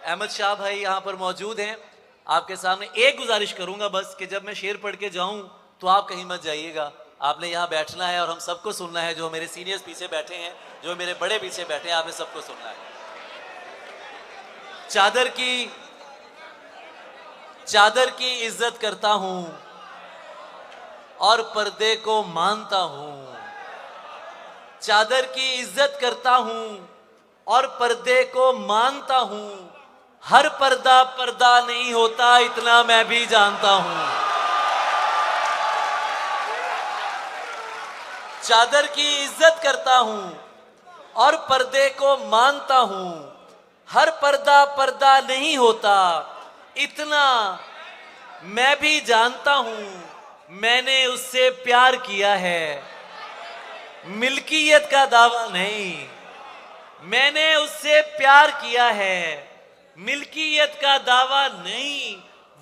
अहमद शाह भाई यहाँ पर मौजूद हैं। आपके सामने एक गुजारिश करूंगा बस कि जब मैं शेर पढ़ के जाऊं तो आप कहीं मत जाइएगा। आपने यहाँ बैठना है और हम सबको सुनना है। जो मेरे सीनियर्स पीछे बैठे हैं, जो मेरे बड़े पीछे बैठे हैं, आपने सबको सुनना है। चादर की इज्जत करता हूं और पर्दे को मानता हूं। चादर की इज्जत करता हूं और पर्दे को मानता हूं। हर पर्दा पर्दा नहीं होता, इतना मैं भी जानता हूं। चादर की इज्जत करता हूं और पर्दे को मानता हूं। हर पर्दा पर्दा नहीं होता, इतना मैं भी जानता हूं। मैंने उससे प्यार किया है, मिल्कियत का दावा नहीं। मैंने उससे प्यार किया है, मिल्कियत का दावा नहीं।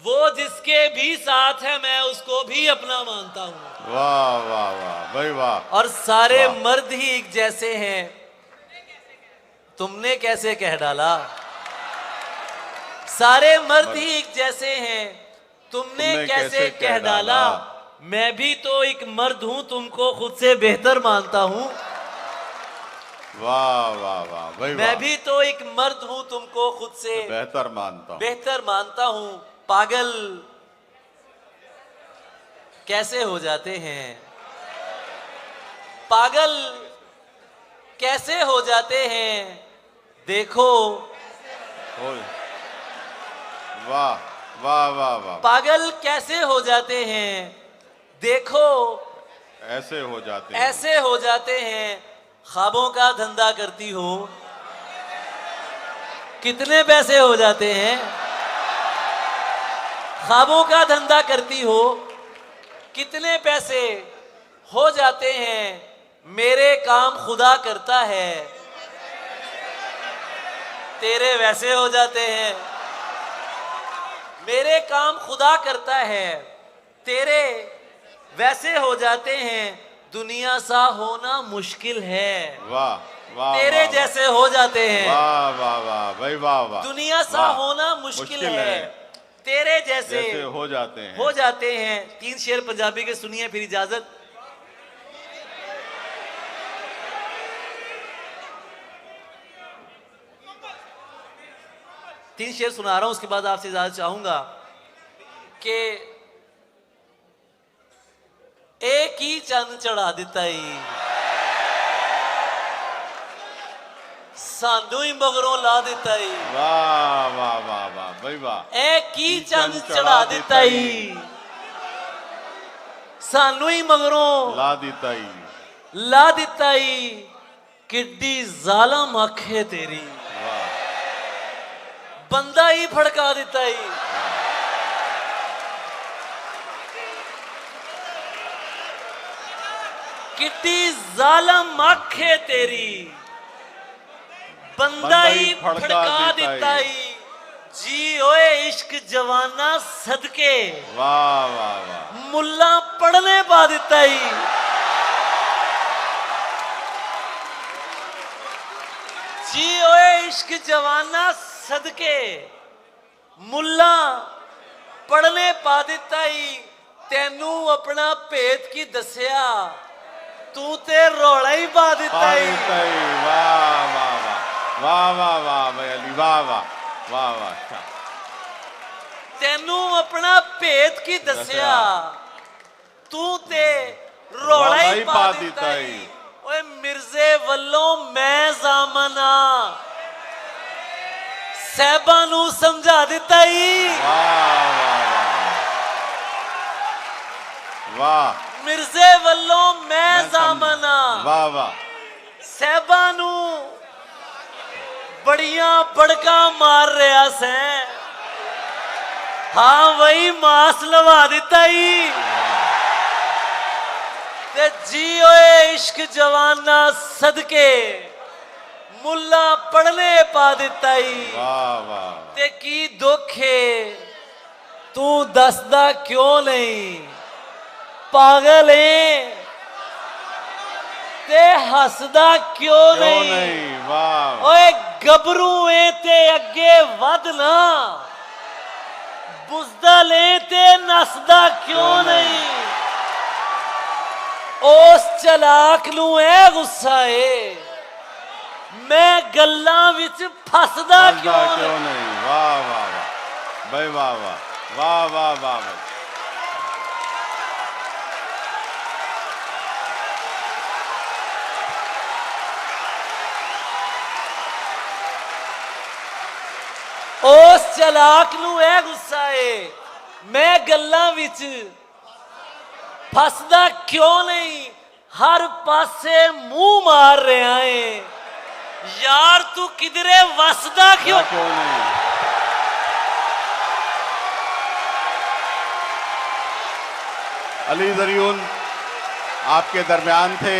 वो जिसके भी साथ है मैं उसको भी अपना मानता हूं। वाह वाह वाह भाई वाह। और सारे वाह। मर्द ही एक जैसे हैं, तुमने कैसे कह डाला। सारे मर्द ही एक जैसे हैं, तुमने कैसे कह डाला। मैं भी तो एक मर्द हूं, तुमको खुद से बेहतर मानता हूं। वाह वाह वाह भाई मैं वाह। भी तो एक मर्द हूं, तुमको खुद से बेहतर मानता हूँ। पागल कैसे हो जाते हैं, पागल कैसे हो जाते हैं, देखो। वाह वाह वाह वाह। पागल कैसे हो जाते हैं, देखो। ऐसे हो जाते हैं। ऐसे हो जाते हैं। ख्वाबों का धंधा करती हो, कितने पैसे हो जाते हैं। ख्वाबों का धंधा करती हो, कितने पैसे हो जाते हैं। मेरे काम खुदा करता है, तेरे वैसे हो जाते हैं। मेरे काम खुदा करता है, तेरे वैसे हो जाते हैं। दुनिया सा होना मुश्किल है, वाह वाह। तेरे वाह, जैसे हो जाते हैं। वाह वाह वाह भाई वाह वाह। दुनिया सा होना मुश्किल है, तेरे जैसे हो जाते हैं। हो जाते हैं। 3 शेर पंजाबी के सुनिए, फिर इजाजत। तीन शेर सुना रहा हूं, उसके बाद आपसे इजाजत चाहूंगा कि एक ही चंद चढ़ा दिता ही, सानू ही मगरों ला दिता ही। वाह वाह वाह वाह भाई वाह। एक ही चंद चढ़ा दिता ही, सानू ही मगरों ला दिता ही। किड्डी जालम आखे तेरी, वाह। बंदा ही फड़का दिता ही। किड्डी जालम आखे तेरी, बंदा ही फड़का दिता ही। जी ओए इश्क जवाना सदके, वाह वाह वाह। मुल्ला पढ़ने पा दिता ही। जी ओए इश्क जवाना सदके, मुल्ला पढ़ने पा दिता ही। तेनू अपना भेद की दसिया, तू ते रोला ही पा दिता ही। वाह वाह वाह वाह वाह वाह भाई अली वाह वाह वाह वाह। तेनू अपना भेद की दसिया, तू ते रोला ही पा दिता ही। ओए मिर्जे वल्लों मैं जामना, साहबा नू समझा दिता ही। वाह। मिर्जे वल्लों मैं जामना, वाह वाह। साहबा नू बड़िया बड़का मार रहा से। हाँ वही मास लवा दिता ही। ते जी ओए इश्क जवाना सदके, मुल्ला पढ़ने पा दिता ही। वाह वाह। ते की दुखे तू दसदा क्यों नहीं, पागल है ते हसदा क्यों नहीं। वाह। ओए गबरू है ते ਅੱਗੇ ਵੱਧ ਨਾ ਬੁਜ਼ਦਲ ਏ ਤੇ ਨੱਸਦਾ ਕਿਉਂ ਨਹੀਂ ਉਸ ਚਲਾਕ ਨੂੰ ਇਹ ਗੁੱਸਾ ਏ ਮੈਂ ਗੱਲਾਂ ਵਿੱਚ ਫਸਦਾ ਕਿਉਂ नहीं वाह वाह वाह भाई वाह वाह वाह वाह वाह वाह ਉਸ ਚਲਾਕ ਨੂੰ ਇਹ ਗੁੱਸਾ ਏ ਮੈਂ ਗੱਲਾਂ ਵਿੱਚ ਫਸਦਾ ਕਿਉਂ ਨਹੀਂ ਹਰ ਪਾਸੇ ਮੂੰਹ ਮਾਰ ਰਿਹਾ ਏ ਯਾਰ ਤੂੰ ਕਿਧਰੇ ਵਸਦਾ ਕਿਉਂ क्यों नहीं अली ज़रियून आपके दरमियान थे।